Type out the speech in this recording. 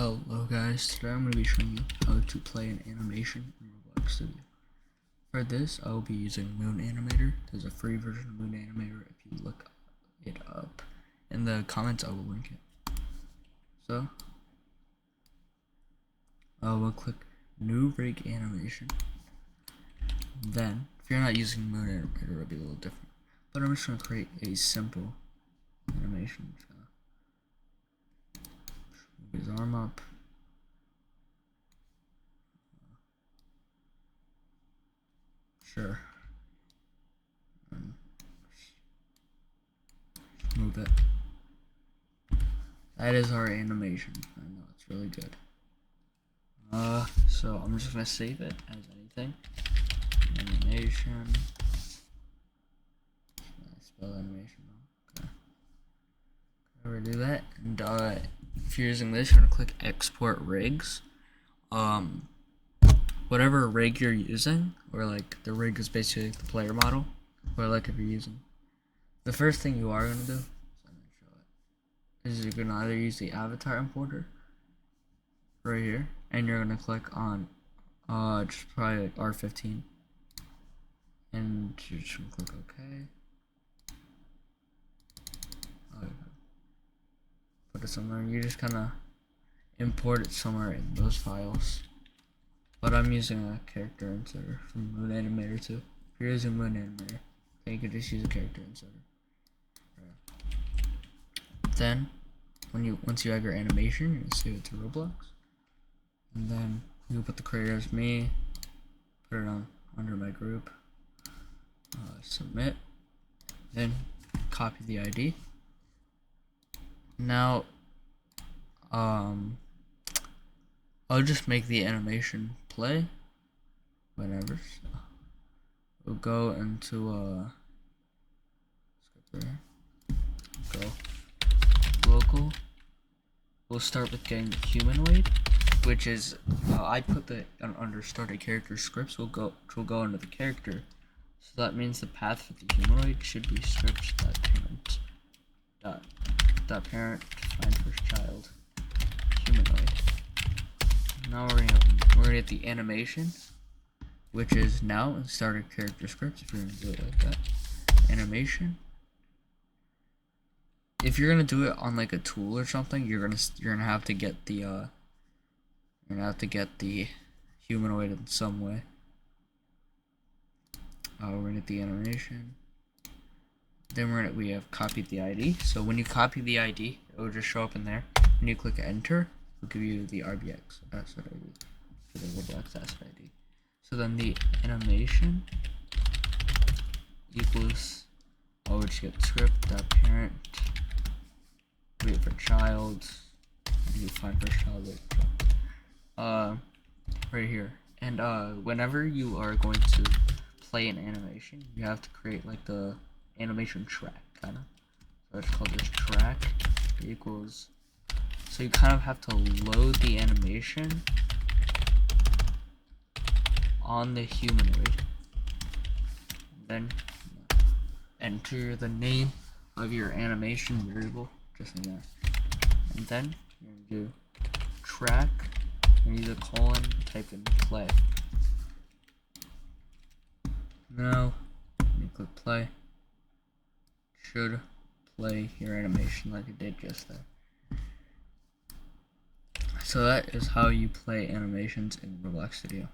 Hello guys, today I'm going to be showing you how to play an animation in Roblox Studio. For this, I will be using Moon Animator. There's a free version of Moon Animator. If you look it up in the comments, I will link it. So, I will click New Rig Animation. Then, if you're not using Moon Animator, it'll be a little different. But I'm just going to create a simple animation. Move his arm up. Sure. Move it. That is our animation. I know it's really good. So I'm just gonna save it as anything. Animation. I spell animation wrong. Okay. Redo that. And if you're using this, you're gonna click Export Rigs. Whatever rig you're using, or like the rig is basically the player model, or like if you're using. The first thing you are gonna do, so I'm gonna show it, is you're gonna either use the avatar importer right here, and you're gonna click on just probably like R15, and you're just gonna click OK. Put it somewhere, and you just kinda import it somewhere in those files. But I'm using a character inserter from Moon Animator too. If you're using Moon Animator, then you can just use a character inserter. Then, once you have your animation, you're gonna save it to Roblox, and then you put the creator as me, put it on under my group, submit, then copy the ID. Now, I'll just make the animation play whenever. So we'll go into go local. We'll start with getting the humanoid, which is I put the under started character scripts. We'll go under the character. So that means the path for the humanoid should be scripts.parent parent find first child humanoid. Now we're gonna get the animation, which is now in started character scripts. If you're gonna do it like that, animation. If you're gonna do it on like a tool or something, you're gonna have to get the humanoid in some way. We're gonna get the animation. Then we have copied the ID. So when you copy the ID, it will just show up in there. When you click enter, it'll give you the RBX asset ID for the Roblox asset ID. So then the animation equals, we'll just get script.parent wait for child. You find first child wait for child. Right here. And whenever you are going to play an animation, you have to create like the animation track kind of. So it's called this track equals. So you kind of have to load the animation on the humanoid. Then enter the name of your animation variable, just like that. And then you're gonna do track, and use a colon, type in play. Now, when you click play, it should play your animation like it did just there. So that is how you play animations in Roblox Studio.